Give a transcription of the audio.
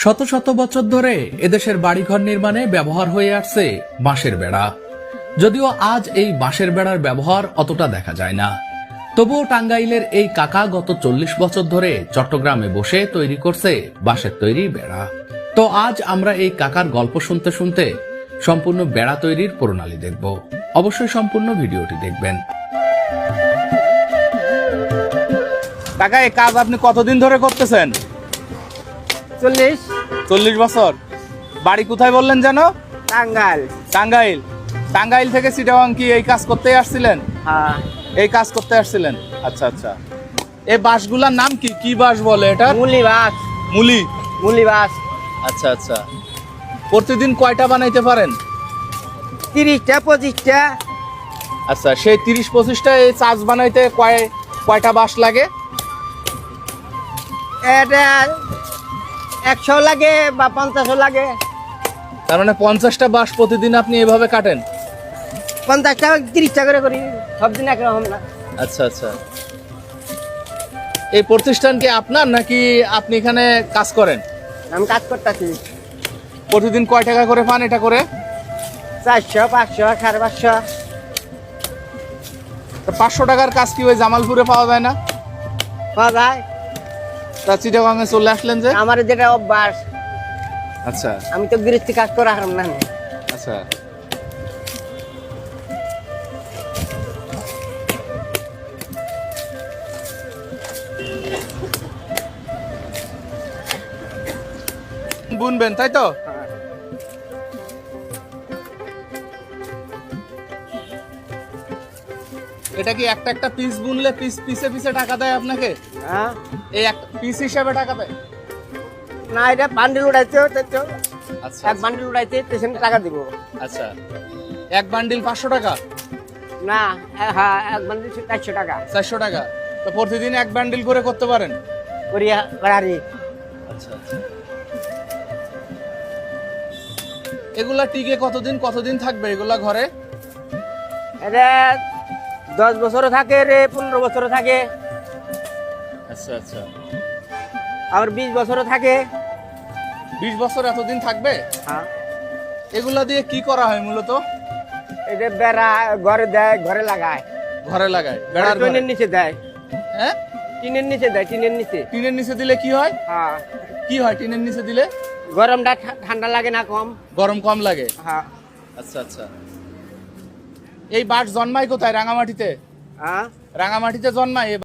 শত শত বছর ধরে এদেশের বাড়িঘর নির্মাণে ব্যবহার হয়ে আসছে বাঁশের বেড়া। যদিও আজ এই বাঁশের বেড়ার ব্যবহার অতটা দেখা যায় না, তবুও টাঙ্গাইলের এই কাকা গত 40 বছর ধরে চট্টগ্রামে বসে তৈরি করছে বাঁশের তৈরি বেড়া। তো আজ আমরা এই কাকার গল্প শুনতে শুনতে সম্পূর্ণ বেড়া তৈরির প্রণালী দেখব। অবশ্যই সম্পূর্ণ ভিডিওটি দেখবেন। কাকা, এই কাজ আপনি কতদিন ধরে করতেছেন? 40 বছর। বাড়ি কোথায় বললেন যেন? টাঙ্গাইল। টাঙ্গাইল থেকে চিটাগাং কি এই কাজ করতে আসছিলেন? হ্যাঁ, এই কাজ করতে আসছিলেন। আচ্ছা আচ্ছা। এই বাঁশগুলার নাম কি? কি বাঁশ বলে এটা? মুলি বাস। আচ্ছা আচ্ছা। প্রতিদিন কয়টা বানাইতে পারেন? 30টা 25টা। আচ্ছা, সেই 30-25টা এই চাষ বানাইতে কয়টা বাঁশ লাগে? এটা 100 লাগে বা 50 লাগে। তার মানে 50টা বাঁশ প্রতিদিন আপনি এভাবে কাটেন? 50টা 30টা করে করি, সব দিন একরকম না। আচ্ছা আচ্ছা। এই প্রতিষ্ঠান কি আপনার নাকি আপনি এখানে কাজ করেন? আমি কাজ করতেছি। প্রতিদিন কয় টাকা করে পান এটা করে? 400 500 550। 500 টাকার কাজ কি ওই জামালপুরে পাওয়া যায় না? পাওয়া যায়। তা চিটাগাংয়ে চলে আসলেন যে? আমার যেটা অভ্যাস, আচ্ছা আমি তো গৃহস্থী কাজ করা হারাম না। আচ্ছা। বুনবেন তাই তো? এটা কি একটা একটা পিস বুনলে পিসে পিসে টাকা দেয় আপনাকে? হ্যাঁ, এই একটা পিস হিসাবে টাকা দেয়? না, এটা বান্ডিল উঠাইতে তো আচ্ছা এক বান্ডিল উঠাইতে পেশেন্ট টাকা দিব। আচ্ছা। এক বান্ডিল 500 টাকা? না, হ্যাঁ, এক বান্ডিল 400 টাকা 400 টাকা। তো প্রতিদিন এক বান্ডিল করে করতে পারেন? করিয়া করারি। আচ্ছা আচ্ছা। এগুলা টিকে কতদিন থাকবে এগুলা ঘরে? এটা 10 বছরও থাকে রে, 15 বছরও থাকে, আচ্ছা আচ্ছা। আবার 20 বছরও থাকে। 20 বছর এতদিন থাকবে? হ্যাঁ, এগুলা দিয়ে কি করা হয় মূলত? এটা বেড়া ঘরে দেয়, ঘরে লাগায়, ঘরে লাগায়? বেড়ার ঘরে? টিনের নিচে দেয়। হ্যাঁ, টিনের নিচে দেয়, টিনের নিচে। টিনের নিচে দিলে কি হয়? হ্যাঁ, কি হয় টিনের নিচে দিলে? গরমটা ঠান্ডা লাগে না, কম। গরম কম লাগে? হ্যাঁ। আচ্ছা আচ্ছা। এই বাঁশ জন্মায় কোথায়? রাঙামাটিতে? হ্যাঁ, রাঙামাটিতে জন্মায়?